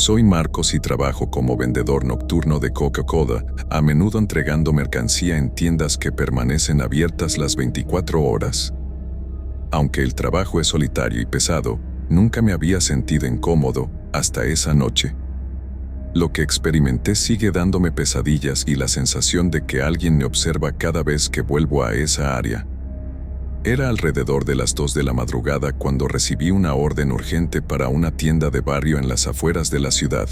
Soy Marcos y trabajo como vendedor nocturno de Coca-Cola, a menudo entregando mercancía en tiendas que permanecen abiertas las 24 horas. Aunque el trabajo es solitario y pesado, nunca me había sentido incómodo hasta esa noche. Lo que experimenté sigue dándome pesadillas y la sensación de que alguien me observa cada vez que vuelvo a esa área. Era alrededor de las 2 de la madrugada cuando recibí una orden urgente para una tienda de barrio en las afueras de la ciudad.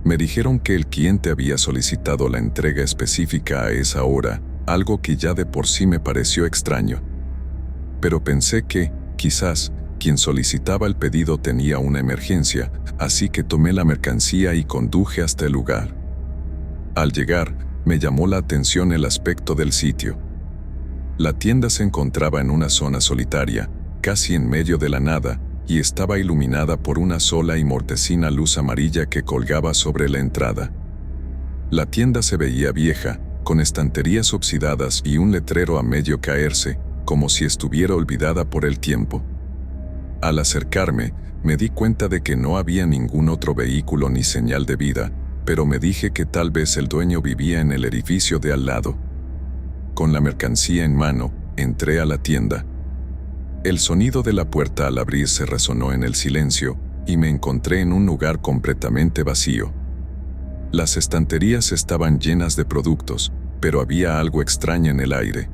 Me dijeron que el cliente había solicitado la entrega específica a esa hora, algo que ya de por sí me pareció extraño. Pero pensé que, quizás, quien solicitaba el pedido tenía una emergencia, así que tomé la mercancía y conduje hasta el lugar. Al llegar, me llamó la atención el aspecto del sitio. La tienda se encontraba en una zona solitaria, casi en medio de la nada, y estaba iluminada por una sola y mortecina luz amarilla que colgaba sobre la entrada. La tienda se veía vieja, con estanterías oxidadas y un letrero a medio caerse, como si estuviera olvidada por el tiempo. Al acercarme, me di cuenta de que no había ningún otro vehículo ni señal de vida, pero me dije que tal vez el dueño vivía en el edificio de al lado. Con la mercancía en mano, entré a la tienda. El sonido de la puerta al abrirse resonó en el silencio, y me encontré en un lugar completamente vacío. Las estanterías estaban llenas de productos, pero había algo extraño en el aire.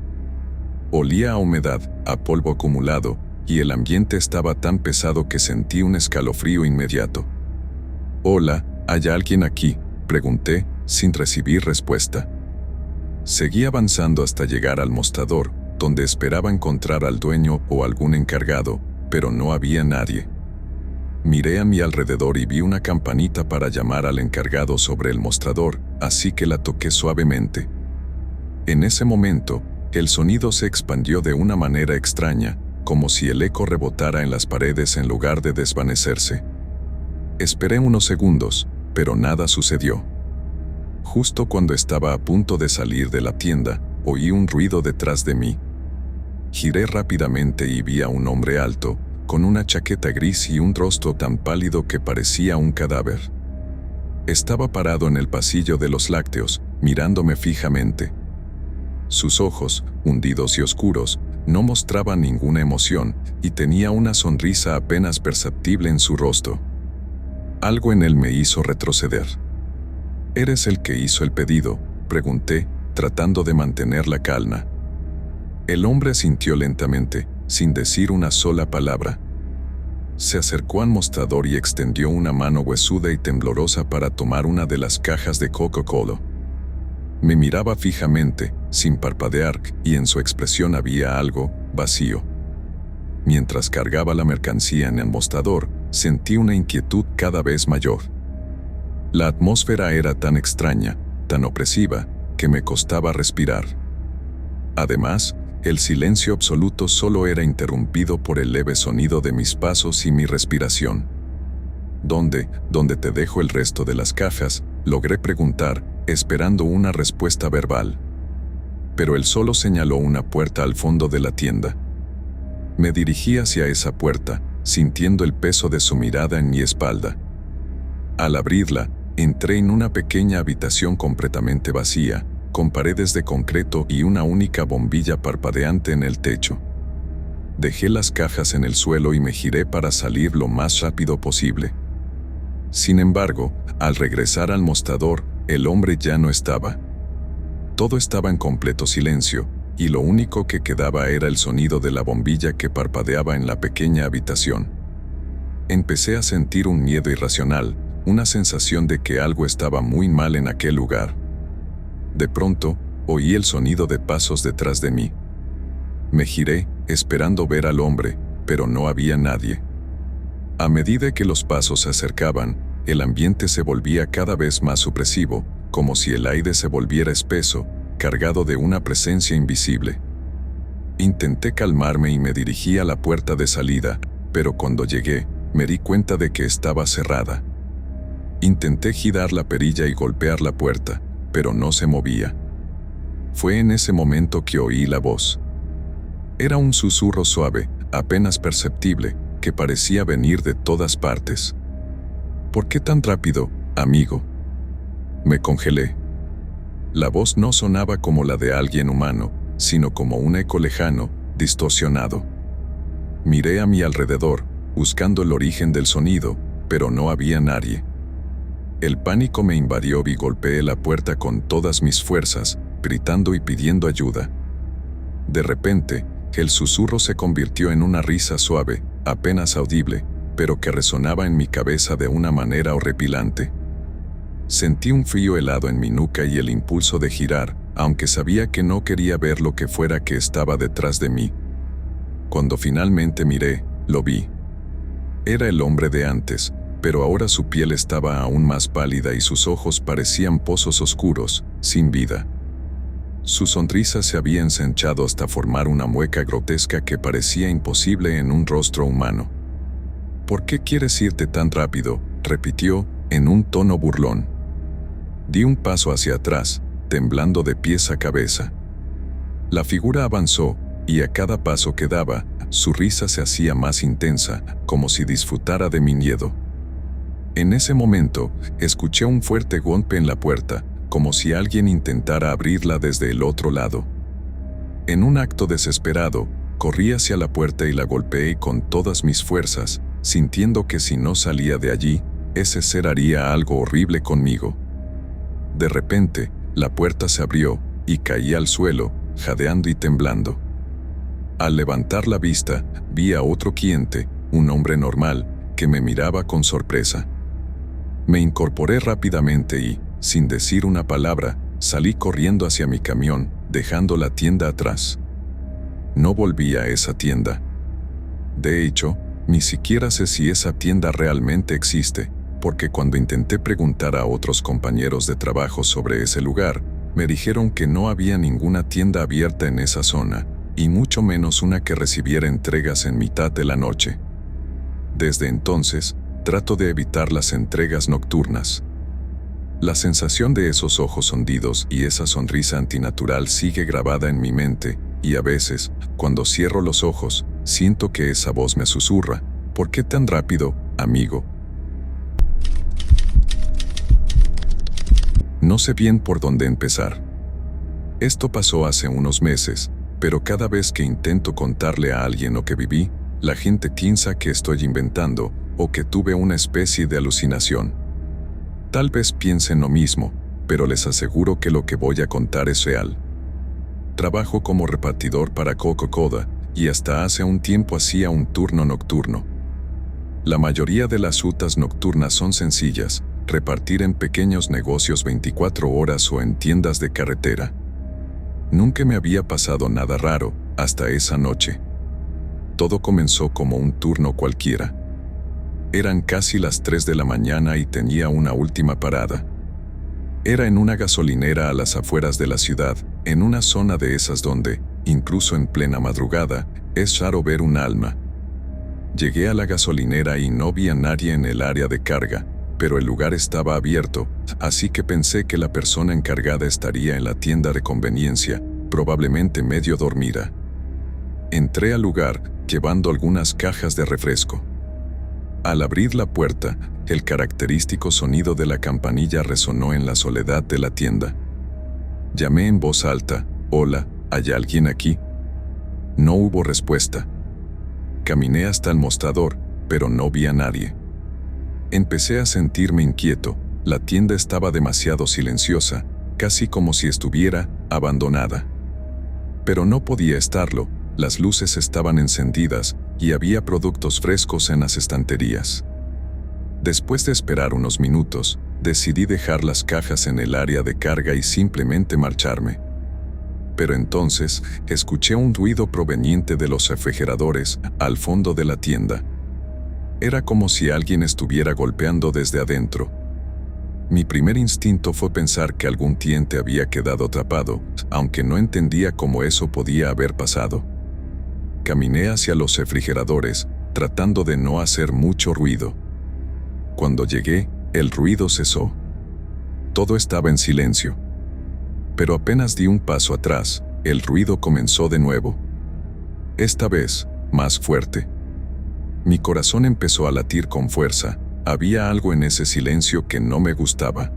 Olía a humedad, a polvo acumulado, y el ambiente estaba tan pesado que sentí un escalofrío inmediato. «Hola, ¿hay alguien aquí?», pregunté, sin recibir respuesta. Seguí avanzando hasta llegar al mostrador, donde esperaba encontrar al dueño o algún encargado, pero no había nadie. Miré a mi alrededor y vi una campanita para llamar al encargado sobre el mostrador, así que la toqué suavemente. En ese momento, el sonido se expandió de una manera extraña, como si el eco rebotara en las paredes en lugar de desvanecerse. Esperé unos segundos, pero nada sucedió. Justo cuando estaba a punto de salir de la tienda, oí un ruido detrás de mí. Giré rápidamente y vi a un hombre alto, con una chaqueta gris y un rostro tan pálido que parecía un cadáver. Estaba parado en el pasillo de los lácteos, mirándome fijamente. Sus ojos, hundidos y oscuros, no mostraban ninguna emoción, y tenía una sonrisa apenas perceptible en su rostro. Algo en él me hizo retroceder. «¿Eres el que hizo el pedido?», pregunté, tratando de mantener la calma. El hombre asintió lentamente, sin decir una sola palabra. Se acercó al mostrador y extendió una mano huesuda y temblorosa para tomar una de las cajas de Coca-Cola. Me miraba fijamente, sin parpadear, y en su expresión había algo vacío. Mientras cargaba la mercancía en el mostrador, sentí una inquietud cada vez mayor. La atmósfera era tan extraña, tan opresiva, que me costaba respirar. Además, el silencio absoluto solo era interrumpido por el leve sonido de mis pasos y mi respiración. ¿Dónde te dejo el resto de las cajas?, logré preguntar, esperando una respuesta verbal. Pero él solo señaló una puerta al fondo de la tienda. Me dirigí hacia esa puerta, sintiendo el peso de su mirada en mi espalda. Al abrirla, entré en una pequeña habitación completamente vacía, con paredes de concreto y una única bombilla parpadeante en el techo. Dejé las cajas en el suelo y me giré para salir lo más rápido posible. Sin embargo, al regresar al mostrador, el hombre ya no estaba. Todo estaba en completo silencio, y lo único que quedaba era el sonido de la bombilla que parpadeaba en la pequeña habitación. Empecé a sentir un miedo irracional, una sensación de que algo estaba muy mal en aquel lugar. De pronto, oí el sonido de pasos detrás de mí. Me giré, esperando ver al hombre, pero no había nadie. A medida que los pasos se acercaban, el ambiente se volvía cada vez más opresivo, como si el aire se volviera espeso, cargado de una presencia invisible. Intenté calmarme y me dirigí a la puerta de salida, pero cuando llegué, me di cuenta de que estaba cerrada. Intenté girar la perilla y golpear la puerta, pero no se movía. Fue en ese momento que oí la voz. Era un susurro suave, apenas perceptible, que parecía venir de todas partes. ¿Por qué tan rápido, amigo? Me congelé. La voz no sonaba como la de alguien humano, sino como un eco lejano, distorsionado. Miré a mi alrededor, buscando el origen del sonido, pero no había nadie. El pánico me invadió y golpeé la puerta con todas mis fuerzas, gritando y pidiendo ayuda. De repente, el susurro se convirtió en una risa suave, apenas audible, pero que resonaba en mi cabeza de una manera horripilante. Sentí un frío helado en mi nuca y el impulso de girar, aunque sabía que no quería ver lo que fuera que estaba detrás de mí. Cuando finalmente miré, lo vi. Era el hombre de antes, pero ahora su piel estaba aún más pálida y sus ojos parecían pozos oscuros, sin vida. Su sonrisa se había ensanchado hasta formar una mueca grotesca que parecía imposible en un rostro humano. «¿Por qué quieres irte tan rápido?», repitió, en un tono burlón. Di un paso hacia atrás, temblando de pies a cabeza. La figura avanzó, y a cada paso que daba, su risa se hacía más intensa, como si disfrutara de mi miedo. En ese momento, escuché un fuerte golpe en la puerta, como si alguien intentara abrirla desde el otro lado. En un acto desesperado, corrí hacia la puerta y la golpeé con todas mis fuerzas, sintiendo que si no salía de allí, ese ser haría algo horrible conmigo. De repente, la puerta se abrió, y caí al suelo, jadeando y temblando. Al levantar la vista, vi a otro cliente, un hombre normal, que me miraba con sorpresa. Me incorporé rápidamente y, sin decir una palabra, salí corriendo hacia mi camión, dejando la tienda atrás. No volví a esa tienda. De hecho, ni siquiera sé si esa tienda realmente existe, porque cuando intenté preguntar a otros compañeros de trabajo sobre ese lugar, me dijeron que no había ninguna tienda abierta en esa zona, y mucho menos una que recibiera entregas en mitad de la noche. Desde entonces, trato de evitar las entregas nocturnas. La sensación de esos ojos hundidos y esa sonrisa antinatural sigue grabada en mi mente, y a veces, cuando cierro los ojos, siento que esa voz me susurra: «¿Por qué tan rápido, amigo?». No sé bien por dónde empezar. Esto pasó hace unos meses, pero cada vez que intento contarle a alguien lo que viví, la gente piensa que estoy inventando o que tuve una especie de alucinación. Tal vez piensen lo mismo, pero les aseguro que lo que voy a contar es real. Trabajo como repartidor para Coca-Cola y hasta hace un tiempo hacía un turno nocturno. La mayoría de las rutas nocturnas son sencillas: repartir en pequeños negocios 24 horas o en tiendas de carretera. Nunca me había pasado nada raro hasta esa noche. Todo comenzó como un turno cualquiera. Eran casi las 3 de la mañana y tenía una última parada. Era en una gasolinera a las afueras de la ciudad, en una zona de esas donde, incluso en plena madrugada, es raro ver un alma. Llegué a la gasolinera y no vi a nadie en el área de carga, pero el lugar estaba abierto, así que pensé que la persona encargada estaría en la tienda de conveniencia, probablemente medio dormida. Entré al lugar, llevando algunas cajas de refresco. Al abrir la puerta, el característico sonido de la campanilla resonó en la soledad de la tienda. Llamé en voz alta: «Hola, ¿hay alguien aquí?». No hubo respuesta. Caminé hasta el mostrador, pero no vi a nadie. Empecé a sentirme inquieto. La tienda estaba demasiado silenciosa, casi como si estuviera abandonada. Pero no podía estarlo, las luces estaban encendidas y había productos frescos en las estanterías. Después de esperar unos minutos, decidí dejar las cajas en el área de carga y simplemente marcharme. Pero entonces, escuché un ruido proveniente de los refrigeradores al fondo de la tienda. Era como si alguien estuviera golpeando desde adentro. Mi primer instinto fue pensar que algún cliente había quedado atrapado, aunque no entendía cómo eso podía haber pasado. Caminé hacia los refrigeradores, tratando de no hacer mucho ruido. Cuando llegué, el ruido cesó. Todo estaba en silencio. Pero apenas di un paso atrás, el ruido comenzó de nuevo. Esta vez, más fuerte. Mi corazón empezó a latir con fuerza, había algo en ese silencio que no me gustaba.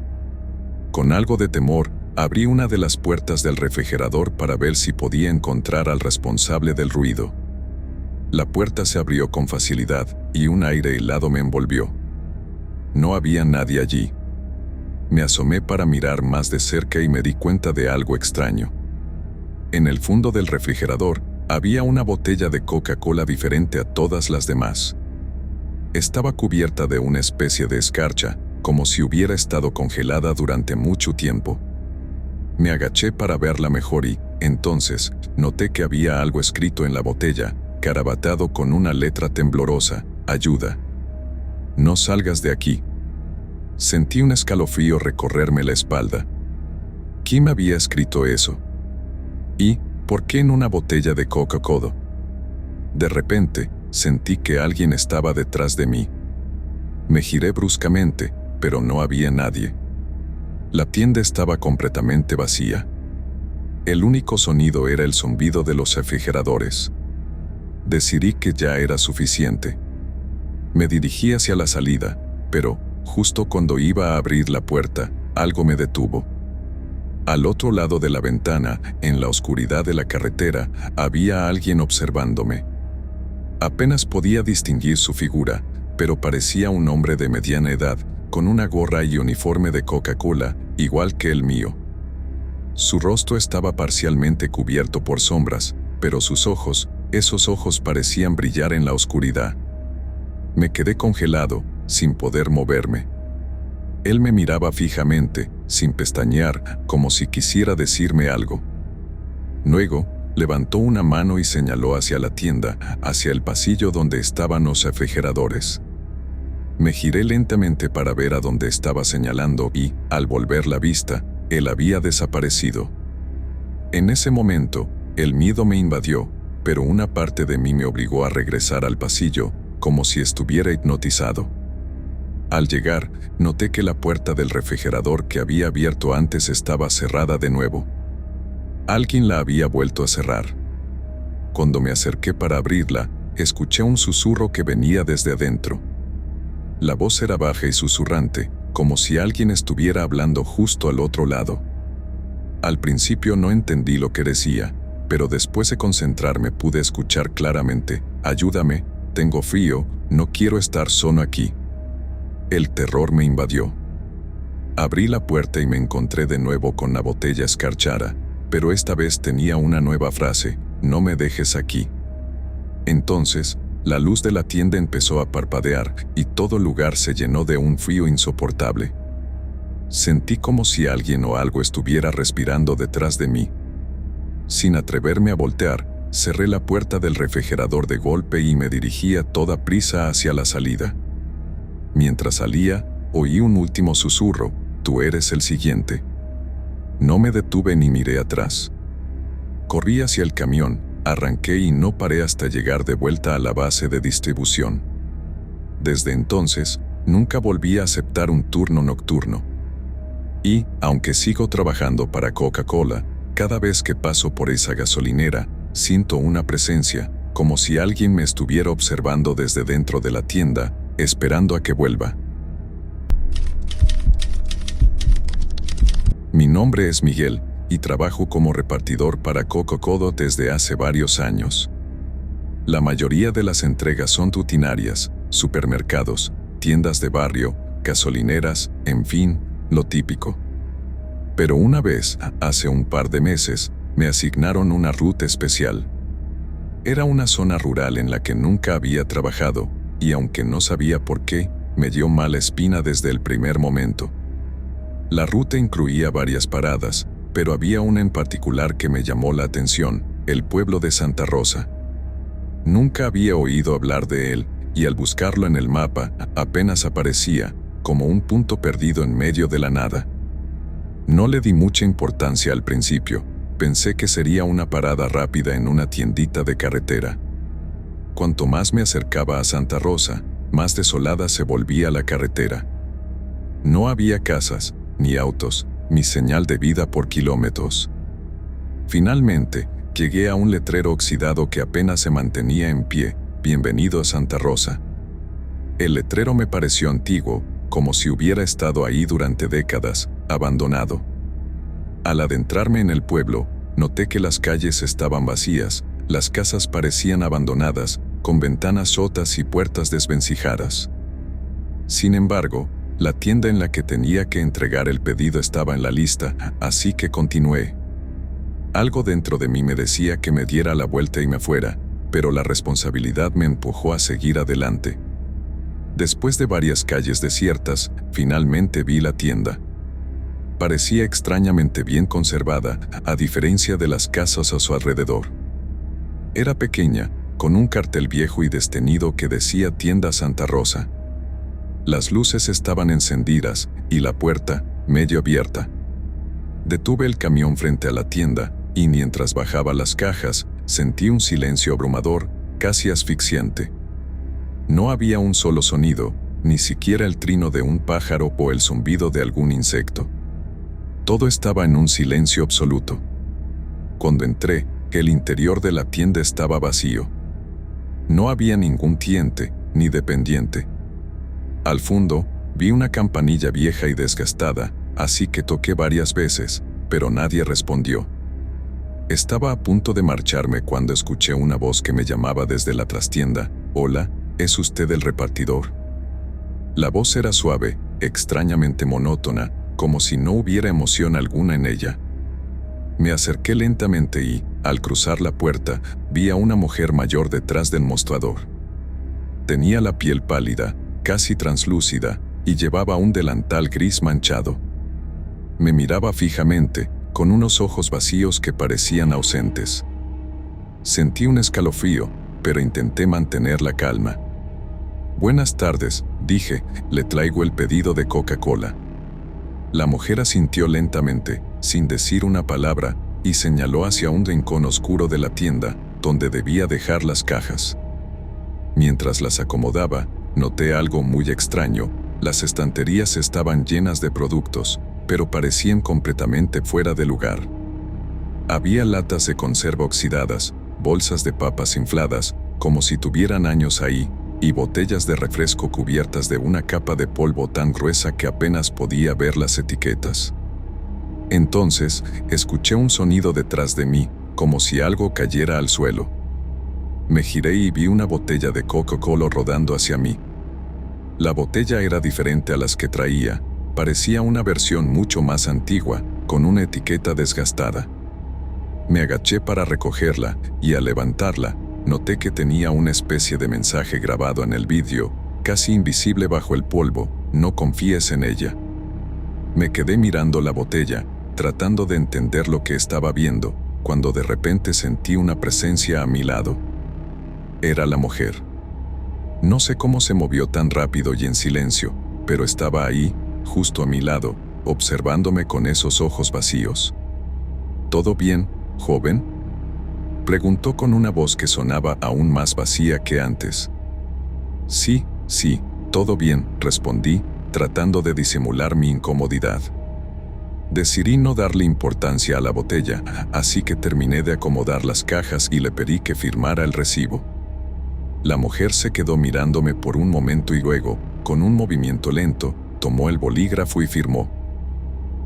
Con algo de temor, abrí una de las puertas del refrigerador para ver si podía encontrar al responsable del ruido. La puerta se abrió con facilidad y un aire helado me envolvió. No había nadie allí. Me asomé para mirar más de cerca y me di cuenta de algo extraño. En el fondo del refrigerador había una botella de Coca-Cola diferente a todas las demás. Estaba cubierta de una especie de escarcha, como si hubiera estado congelada durante mucho tiempo. Me agaché para verla mejor y, entonces, noté que había algo escrito en la botella, carabatado con una letra temblorosa: ayuda. No salgas de aquí. Sentí un escalofrío recorrerme la espalda. ¿Quién me había escrito eso? ¿Y por qué en una botella de Coca-Cola? De repente, sentí que alguien estaba detrás de mí. Me giré bruscamente, pero no había nadie. La tienda estaba completamente vacía. El único sonido era el zumbido de los refrigeradores. Decidí que ya era suficiente. Me dirigí hacia la salida, pero, justo cuando iba a abrir la puerta, algo me detuvo. Al otro lado de la ventana, en la oscuridad de la carretera, había alguien observándome. Apenas podía distinguir su figura, pero parecía un hombre de mediana edad, con una gorra y uniforme de Coca-Cola, igual que el mío. Su rostro estaba parcialmente cubierto por sombras, pero sus ojos, esos ojos parecían brillar en la oscuridad. Me quedé congelado, sin poder moverme. Él me miraba fijamente, sin pestañear, como si quisiera decirme algo. Luego, levantó una mano y señaló hacia la tienda, hacia el pasillo donde estaban los refrigeradores. Me giré lentamente para ver a dónde estaba señalando y, al volver la vista, él había desaparecido. En ese momento, el miedo me invadió, pero una parte de mí me obligó a regresar al pasillo, como si estuviera hipnotizado. Al llegar, noté que la puerta del refrigerador que había abierto antes estaba cerrada de nuevo. Alguien la había vuelto a cerrar. Cuando me acerqué para abrirla, escuché un susurro que venía desde adentro. La voz era baja y susurrante, como si alguien estuviera hablando justo al otro lado. Al principio no entendí lo que decía, pero después de concentrarme pude escuchar claramente: ayúdame, tengo frío, no quiero estar solo aquí. El terror me invadió. Abrí la puerta y me encontré de nuevo con la botella escarchada, pero esta vez tenía una nueva frase: no me dejes aquí. Entonces, la luz de la tienda empezó a parpadear y todo el lugar se llenó de un frío insoportable. Sentí como si alguien o algo estuviera respirando detrás de mí. Sin atreverme a voltear, cerré la puerta del refrigerador de golpe y me dirigí a toda prisa hacia la salida. Mientras salía, oí un último susurro: tú eres el siguiente. No me detuve ni miré atrás. Corrí hacia el camión, arranqué y no paré hasta llegar de vuelta a la base de distribución. Desde entonces, nunca volví a aceptar un turno nocturno. Y, aunque sigo trabajando para Coca-Cola, cada vez que paso por esa gasolinera, siento una presencia, como si alguien me estuviera observando desde dentro de la tienda, esperando a que vuelva. Mi nombre es Miguel, y trabajo como repartidor para Coca-Cola desde hace varios años. La mayoría de las entregas son rutinarias: supermercados, tiendas de barrio, gasolineras, en fin, lo típico. Pero una vez, hace un par de meses, me asignaron una ruta especial. Era una zona rural en la que nunca había trabajado, y aunque no sabía por qué, me dio mala espina desde el primer momento. La ruta incluía varias paradas, pero había una en particular que me llamó la atención: el pueblo de Santa Rosa. Nunca había oído hablar de él, y al buscarlo en el mapa, apenas aparecía, como un punto perdido en medio de la nada. No le di mucha importancia al principio, pensé que sería una parada rápida en una tiendita de carretera. Cuanto más me acercaba a Santa Rosa, más desolada se volvía la carretera. No había casas, ni autos, ni señal de vida por kilómetros. Finalmente, llegué a un letrero oxidado que apenas se mantenía en pie: bienvenido a Santa Rosa. El letrero me pareció antiguo, como si hubiera estado ahí durante décadas, abandonado. Al adentrarme en el pueblo, noté que las calles estaban vacías, las casas parecían abandonadas, con ventanas rotas y puertas desvencijadas. Sin embargo, la tienda en la que tenía que entregar el pedido estaba en la lista, así que continué. Algo dentro de mí me decía que me diera la vuelta y me fuera, pero la responsabilidad me empujó a seguir adelante. Después de varias calles desiertas, finalmente vi la tienda. Parecía extrañamente bien conservada, a diferencia de las casas a su alrededor. Era pequeña, con un cartel viejo y destenido que decía Tienda Santa Rosa. Las luces estaban encendidas y la puerta, medio abierta. Detuve el camión frente a la tienda y mientras bajaba las cajas, sentí un silencio abrumador, casi asfixiante. No había un solo sonido, ni siquiera el trino de un pájaro o el zumbido de algún insecto. Todo estaba en un silencio absoluto. Cuando entré, el interior de la tienda estaba vacío. No había ningún cliente, ni dependiente. Al fondo, vi una campanilla vieja y desgastada, así que toqué varias veces, pero nadie respondió. Estaba a punto de marcharme cuando escuché una voz que me llamaba desde la trastienda. «Hola, ¿es usted el repartidor?». La voz era suave, extrañamente monótona, como si no hubiera emoción alguna en ella. Me acerqué lentamente y, al cruzar la puerta, vi a una mujer mayor detrás del mostrador. Tenía la piel pálida, casi translúcida, y llevaba un delantal gris manchado. Me miraba fijamente, con unos ojos vacíos que parecían ausentes. Sentí un escalofrío, pero intenté mantener la calma. «Buenas tardes», dije, «le traigo el pedido de Coca-Cola». La mujer asintió lentamente, sin decir una palabra, y señaló hacia un rincón oscuro de la tienda, donde debía dejar las cajas. Mientras las acomodaba, noté algo muy extraño. Las estanterías estaban llenas de productos, pero parecían completamente fuera de lugar. Había latas de conserva oxidadas, bolsas de papas infladas, como si tuvieran años ahí, y botellas de refresco cubiertas de una capa de polvo tan gruesa que apenas podía ver las etiquetas. Entonces, escuché un sonido detrás de mí, como si algo cayera al suelo. Me giré y vi una botella de Coca-Cola rodando hacia mí. La botella era diferente a las que traía, parecía una versión mucho más antigua, con una etiqueta desgastada. Me agaché para recogerla, y al levantarla, noté que tenía una especie de mensaje grabado en el vidrio, casi invisible bajo el polvo: «No confíes en ella». Me quedé mirando la botella, tratando de entender lo que estaba viendo, cuando de repente sentí una presencia a mi lado. Era la mujer. No sé cómo se movió tan rápido y en silencio, pero estaba ahí, justo a mi lado, observándome con esos ojos vacíos. «¿Todo bien, joven?», preguntó con una voz que sonaba aún más vacía que antes. Sí, todo bien», respondí, tratando de disimular mi incomodidad. Decidí no darle importancia a la botella, así que terminé de acomodar las cajas y le pedí que firmara el recibo. La mujer se quedó mirándome por un momento y luego, con un movimiento lento, tomó el bolígrafo y firmó.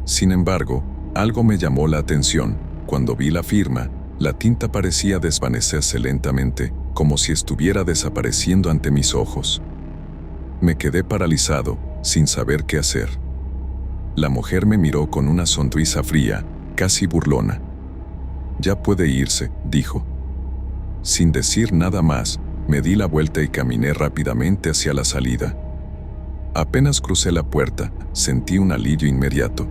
Sin embargo, algo me llamó la atención. Cuando vi la firma, la tinta parecía desvanecerse lentamente, como si estuviera desapareciendo ante mis ojos. Me quedé paralizado, sin saber qué hacer. La mujer me miró con una sonrisa fría, casi burlona. «Ya puede irse», dijo. Sin decir nada más, me di la vuelta y caminé rápidamente hacia la salida. Apenas crucé la puerta, sentí un alivio inmediato.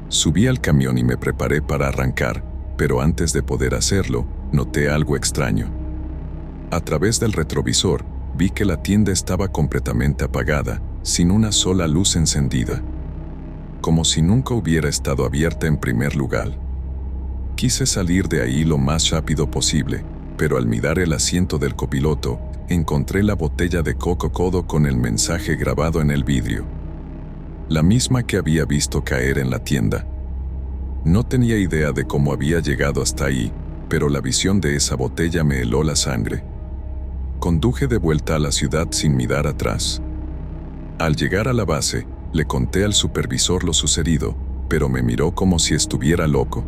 Subí al camión y me preparé para arrancar, pero antes de poder hacerlo, noté algo extraño. A través del retrovisor, vi que la tienda estaba completamente apagada, sin una sola luz encendida. Como si nunca hubiera estado abierta en primer lugar. Quise salir de ahí lo más rápido posible, pero al mirar el asiento del copiloto, encontré la botella de Coca-Cola con el mensaje grabado en el vidrio. La misma que había visto caer en la tienda. No tenía idea de cómo había llegado hasta ahí, pero la visión de esa botella me heló la sangre. Conduje de vuelta a la ciudad sin mirar atrás. Al llegar a la base, le conté al supervisor lo sucedido, pero me miró como si estuviera loco.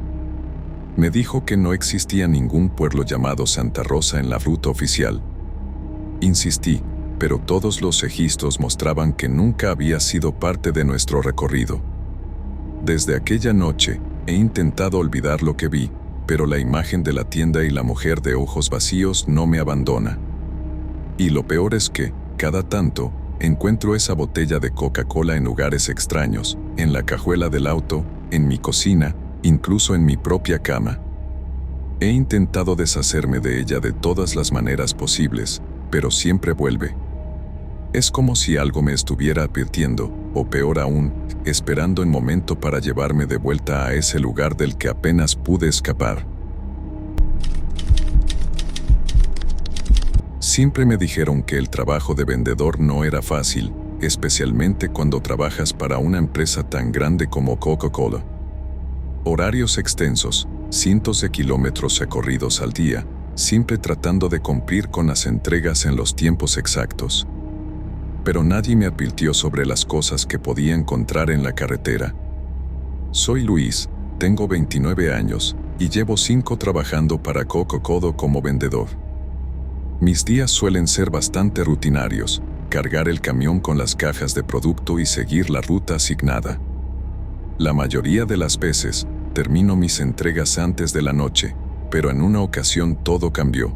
Me dijo que no existía ningún pueblo llamado Santa Rosa en la ruta oficial. Insistí, pero todos los registros mostraban que nunca había sido parte de nuestro recorrido. Desde aquella noche, he intentado olvidar lo que vi, pero la imagen de la tienda y la mujer de ojos vacíos no me abandona. Y lo peor es que, cada tanto, encuentro esa botella de Coca-Cola en lugares extraños, en la cajuela del auto, en mi cocina, incluso en mi propia cama. He intentado deshacerme de ella de todas las maneras posibles, pero siempre vuelve. Es como si algo me estuviera advirtiendo, o peor aún, esperando el momento para llevarme de vuelta a ese lugar del que apenas pude escapar. Siempre me dijeron que el trabajo de vendedor no era fácil, especialmente cuando trabajas para una empresa tan grande como Coca-Cola. Horarios extensos, cientos de kilómetros recorridos al día, siempre tratando de cumplir con las entregas en los tiempos exactos. Pero nadie me advirtió sobre las cosas que podía encontrar en la carretera. Soy Luis, tengo 29 años, y llevo 5 trabajando para Coca-Cola como vendedor. Mis días suelen ser bastante rutinarios, cargar el camión con las cajas de producto y seguir la ruta asignada. La mayoría de las veces, termino mis entregas antes de la noche, pero en una ocasión todo cambió.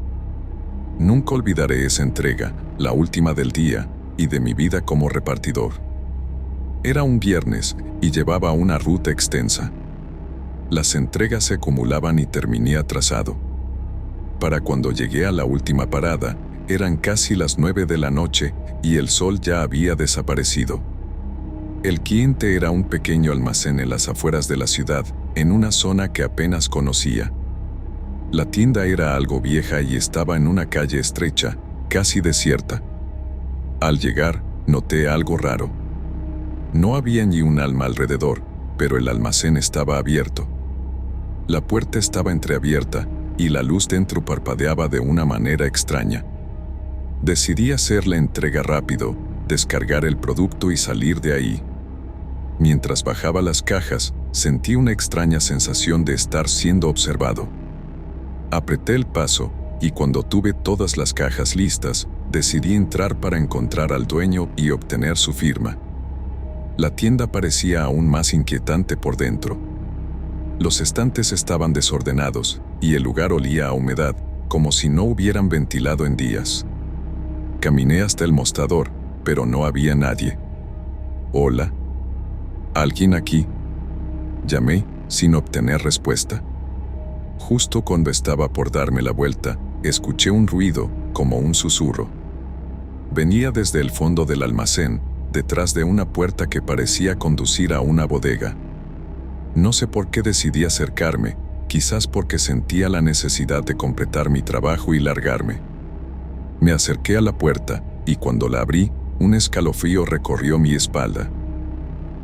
Nunca olvidaré esa entrega, la última del día, y de mi vida como repartidor. Era un viernes, y llevaba una ruta extensa. Las entregas se acumulaban y terminé atrasado. Para cuando llegué a la última parada, eran casi las 9 de la noche, y el sol ya había desaparecido. El cliente era un pequeño almacén en las afueras de la ciudad, en una zona que apenas conocía. La tienda era algo vieja y estaba en una calle estrecha, casi desierta. Al llegar, noté algo raro. No había ni un alma alrededor, pero el almacén estaba abierto. La puerta estaba entreabierta, y la luz dentro parpadeaba de una manera extraña. Decidí hacer la entrega rápido, descargar el producto y salir de ahí. Mientras bajaba las cajas, sentí una extraña sensación de estar siendo observado. Apreté el paso, y cuando tuve todas las cajas listas, decidí entrar para encontrar al dueño y obtener su firma. La tienda parecía aún más inquietante por dentro. Los estantes estaban desordenados, y el lugar olía a humedad, como si no hubieran ventilado en días. Caminé hasta el mostrador, pero no había nadie. «Hola. ¿Alguien aquí?», llamé, sin obtener respuesta. Justo cuando estaba por darme la vuelta, escuché un ruido, como un susurro. Venía desde el fondo del almacén, detrás de una puerta que parecía conducir a una bodega. No sé por qué decidí acercarme, quizás porque sentía la necesidad de completar mi trabajo y largarme. Me acerqué a la puerta, y cuando la abrí, un escalofrío recorrió mi espalda.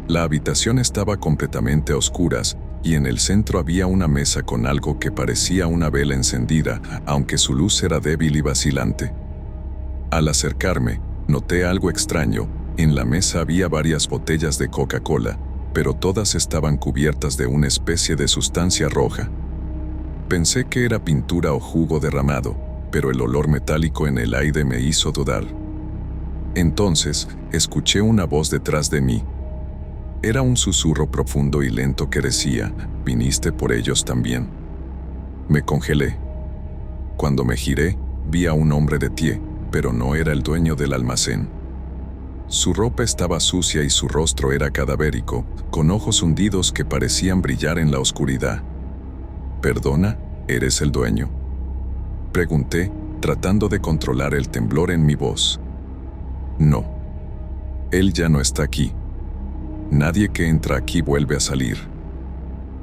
La habitación estaba completamente a oscuras, y en el centro había una mesa con algo que parecía una vela encendida, aunque su luz era débil y vacilante. Al acercarme, noté algo extraño. En la mesa había varias botellas de Coca-Cola, pero todas estaban cubiertas de una especie de sustancia roja. Pensé que era pintura o jugo derramado, pero el olor metálico en el aire me hizo dudar. Entonces, escuché una voz detrás de mí. Era un susurro profundo y lento que decía: «¿Viniste por ellos también?». Me congelé. Cuando me giré, vi a un hombre de pie, pero no era el dueño del almacén. Su ropa estaba sucia y su rostro era cadavérico, con ojos hundidos que parecían brillar en la oscuridad. «¿Perdona, eres el dueño?», pregunté, tratando de controlar el temblor en mi voz. «No. Él ya no está aquí. Nadie que entra aquí vuelve a salir.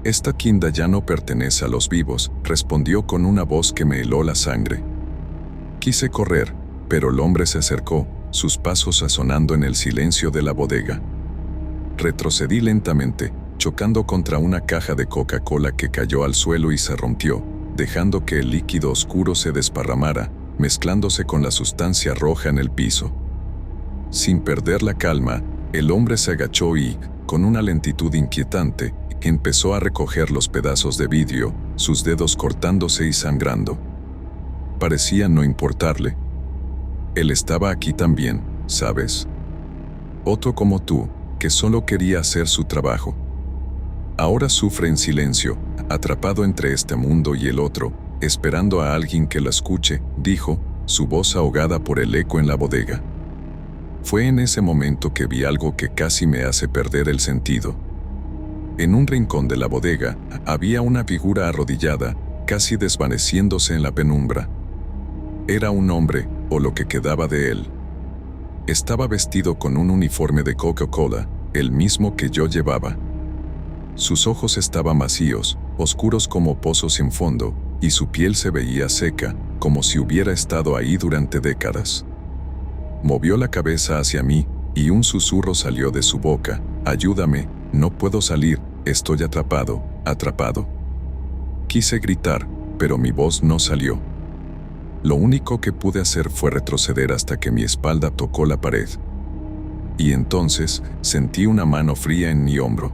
Esta tienda ya no pertenece a los vivos», respondió con una voz que me heló la sangre. Quise correr, pero el hombre se acercó, sus pasos resonando en el silencio de la bodega. Retrocedí lentamente, chocando contra una caja de Coca-Cola que cayó al suelo y se rompió, dejando que el líquido oscuro se desparramara, mezclándose con la sustancia roja en el piso. Sin perder la calma, el hombre se agachó y, con una lentitud inquietante, empezó a recoger los pedazos de vidrio, sus dedos cortándose y sangrando. Parecía no importarle. Él estaba aquí también, ¿sabes? Otro como tú, que solo quería hacer su trabajo. Ahora sufre en silencio, atrapado entre este mundo y el otro, esperando a alguien que la escuche, dijo, su voz ahogada por el eco en la bodega. Fue en ese momento que vi algo que casi me hace perder el sentido. En un rincón de la bodega había una figura arrodillada, casi desvaneciéndose en la penumbra. Era un hombre, o lo que quedaba de él. Estaba vestido con un uniforme de Coca-Cola, el mismo que yo llevaba. Sus ojos estaban vacíos, oscuros como pozos sin fondo, y su piel se veía seca, como si hubiera estado ahí durante décadas. Movió la cabeza hacia mí, y un susurro salió de su boca, «Ayúdame, no puedo salir, estoy atrapado, atrapado». Quise gritar, pero mi voz no salió. Lo único que pude hacer fue retroceder hasta que mi espalda tocó la pared. Y entonces sentí una mano fría en mi hombro.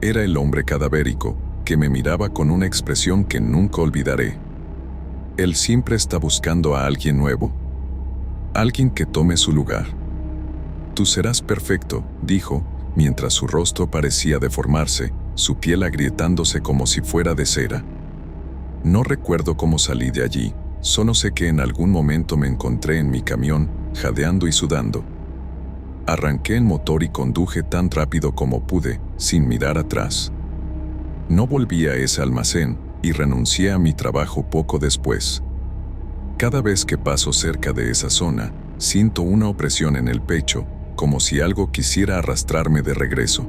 Era el hombre cadavérico, que me miraba con una expresión que nunca olvidaré. Él siempre está buscando a alguien nuevo. Alguien que tome su lugar. «Tú serás perfecto», dijo, mientras su rostro parecía deformarse, su piel agrietándose como si fuera de cera. No recuerdo cómo salí de allí, solo sé que en algún momento me encontré en mi camión, jadeando y sudando. Arranqué el motor y conduje tan rápido como pude, sin mirar atrás. No volví a ese almacén y renuncié a mi trabajo poco después. Cada vez que paso cerca de esa zona, siento una opresión en el pecho, como si algo quisiera arrastrarme de regreso.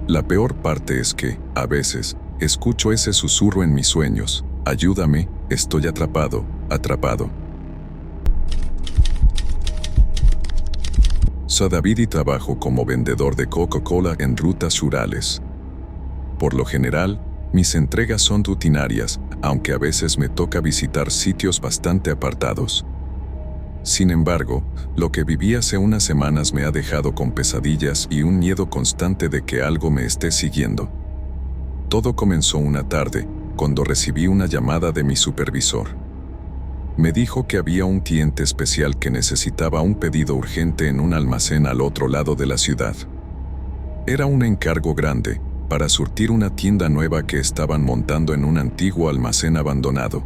La peor parte es que, a veces, escucho ese susurro en mis sueños, «Ayúdame, estoy atrapado, atrapado». Soy David y trabajo como vendedor de Coca-Cola en rutas rurales. Por lo general, mis entregas son rutinarias, aunque a veces me toca visitar sitios bastante apartados. Sin embargo, lo que viví hace unas semanas me ha dejado con pesadillas y un miedo constante de que algo me esté siguiendo. Todo comenzó una tarde, cuando recibí una llamada de mi supervisor. Me dijo que había un cliente especial que necesitaba un pedido urgente en un almacén al otro lado de la ciudad. Era un encargo grande, para surtir una tienda nueva que estaban montando en un antiguo almacén abandonado.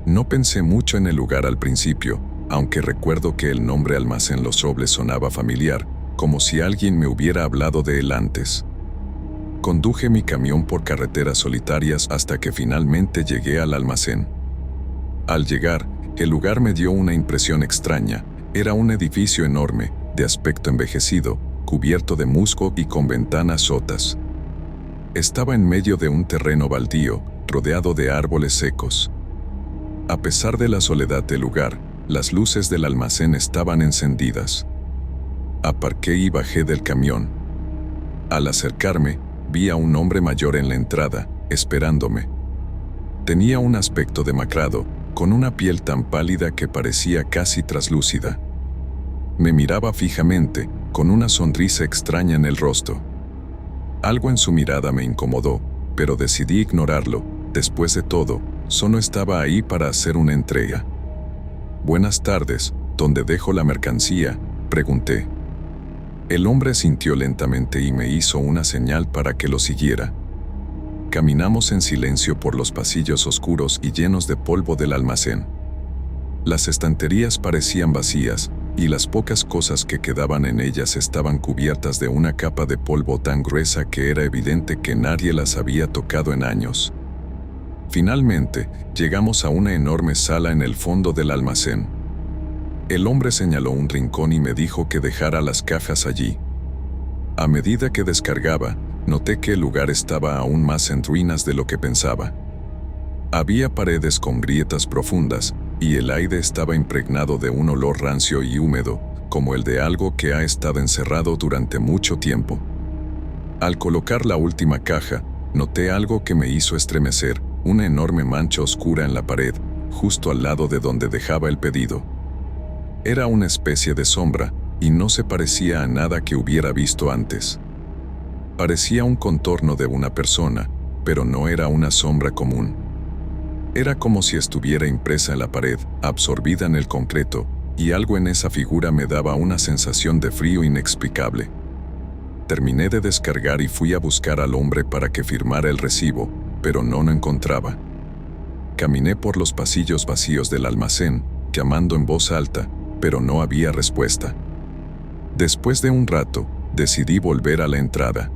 No pensé mucho en el lugar al principio, aunque recuerdo que el nombre Almacén Los Robles sonaba familiar, como si alguien me hubiera hablado de él antes. Conduje mi camión por carreteras solitarias hasta que finalmente llegué al almacén. Al llegar, el lugar me dio una impresión extraña. Era un edificio enorme, de aspecto envejecido, cubierto de musgo y con ventanas rotas. Estaba en medio de un terreno baldío, rodeado de árboles secos. A pesar de la soledad del lugar, las luces del almacén estaban encendidas. Aparqué y bajé del camión. Al acercarme, vi a un hombre mayor en la entrada, esperándome. Tenía un aspecto demacrado, con una piel tan pálida que parecía casi traslúcida. Me miraba fijamente, con una sonrisa extraña en el rostro. Algo en su mirada me incomodó, pero decidí ignorarlo. Después de todo, solo estaba ahí para hacer una entrega. «Buenas tardes, ¿dónde dejo la mercancía?», pregunté. El hombre asintió lentamente y me hizo una señal para que lo siguiera. Caminamos en silencio por los pasillos oscuros y llenos de polvo del almacén. Las estanterías parecían vacías, y las pocas cosas que quedaban en ellas estaban cubiertas de una capa de polvo tan gruesa que era evidente que nadie las había tocado en años. Finalmente, llegamos a una enorme sala en el fondo del almacén. El hombre señaló un rincón y me dijo que dejara las cajas allí. A medida que descargaba, noté que el lugar estaba aún más en ruinas de lo que pensaba. Había paredes con grietas profundas, y el aire estaba impregnado de un olor rancio y húmedo, como el de algo que ha estado encerrado durante mucho tiempo. Al colocar la última caja, noté algo que me hizo estremecer, una enorme mancha oscura en la pared, justo al lado de donde dejaba el pedido. Era una especie de sombra, y no se parecía a nada que hubiera visto antes. Parecía un contorno de una persona, pero no era una sombra común. Era como si estuviera impresa en la pared, absorbida en el concreto, y algo en esa figura me daba una sensación de frío inexplicable. Terminé de descargar y fui a buscar al hombre para que firmara el recibo, pero no lo encontraba. Caminé por los pasillos vacíos del almacén, llamando en voz alta, pero no había respuesta. Después de un rato, decidí volver a la entrada.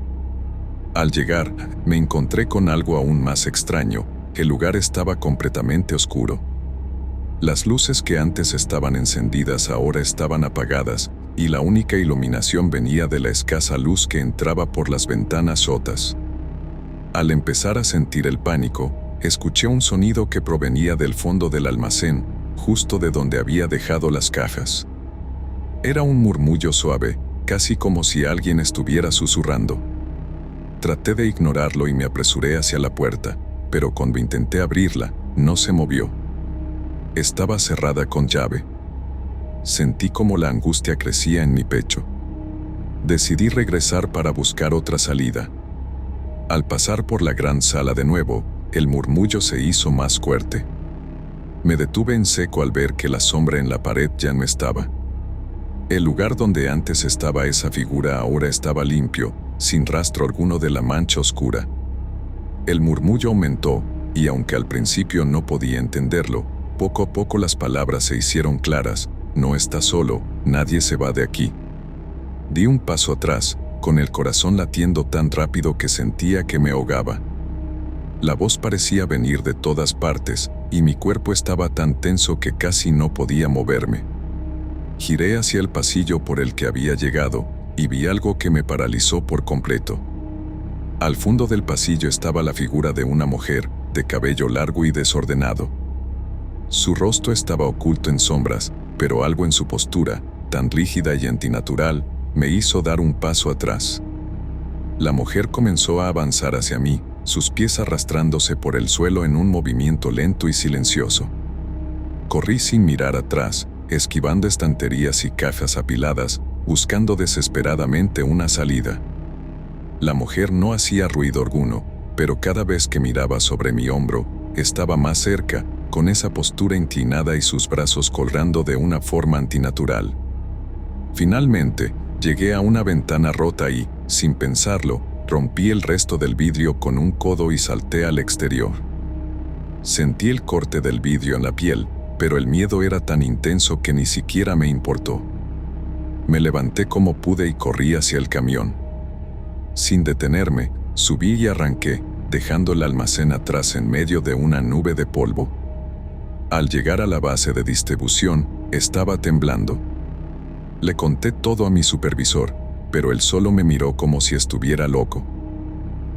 Al llegar, me encontré con algo aún más extraño. El lugar estaba completamente oscuro. Las luces que antes estaban encendidas ahora estaban apagadas, y la única iluminación venía de la escasa luz que entraba por las ventanas rotas. Al empezar a sentir el pánico, escuché un sonido que provenía del fondo del almacén, justo de donde había dejado las cajas. Era un murmullo suave, casi como si alguien estuviera susurrando. Traté de ignorarlo y me apresuré hacia la puerta, pero cuando intenté abrirla, no se movió. Estaba cerrada con llave. Sentí como la angustia crecía en mi pecho. Decidí regresar para buscar otra salida. Al pasar por la gran sala de nuevo, el murmullo se hizo más fuerte. Me detuve en seco al ver que la sombra en la pared ya no estaba. El lugar donde antes estaba esa figura ahora estaba limpio, sin rastro alguno de la mancha oscura. El murmullo aumentó, y aunque al principio no podía entenderlo, poco a poco las palabras se hicieron claras: no estás solo, nadie se va de aquí. Di un paso atrás, con el corazón latiendo tan rápido que sentía que me ahogaba. La voz parecía venir de todas partes, y mi cuerpo estaba tan tenso que casi no podía moverme. Giré hacia el pasillo por el que había llegado, y vi algo que me paralizó por completo. Al fondo del pasillo estaba la figura de una mujer, de cabello largo y desordenado. Su rostro estaba oculto en sombras, pero algo en su postura, tan rígida y antinatural, me hizo dar un paso atrás. La mujer comenzó a avanzar hacia mí, sus pies arrastrándose por el suelo en un movimiento lento y silencioso. Corrí sin mirar atrás, esquivando estanterías y cajas apiladas, buscando desesperadamente una salida. La mujer no hacía ruido alguno, pero cada vez que miraba sobre mi hombro, estaba más cerca, con esa postura inclinada y sus brazos colgando de una forma antinatural. Finalmente, llegué a una ventana rota y, sin pensarlo, rompí el resto del vidrio con un codo y salté al exterior. Sentí el corte del vidrio en la piel, pero el miedo era tan intenso que ni siquiera me importó. Me levanté como pude y corrí hacia el camión. Sin detenerme, subí y arranqué, dejando el almacén atrás en medio de una nube de polvo. Al llegar a la base de distribución, estaba temblando. Le conté todo a mi supervisor, pero él solo me miró como si estuviera loco.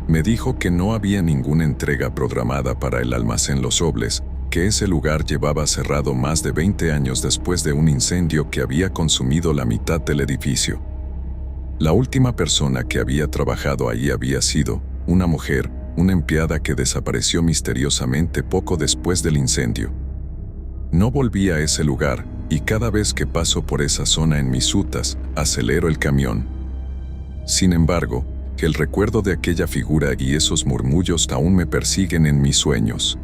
Me dijo que no había ninguna entrega programada para el almacén Los Robles, que ese lugar llevaba cerrado más de 20 años después de un incendio que había consumido la mitad del edificio. La última persona que había trabajado allí había sido una mujer, una empleada que desapareció misteriosamente poco después del incendio. No volví a ese lugar, y cada vez que paso por esa zona en mis rutas, acelero el camión. Sin embargo, el recuerdo de aquella figura y esos murmullos aún me persiguen en mis sueños.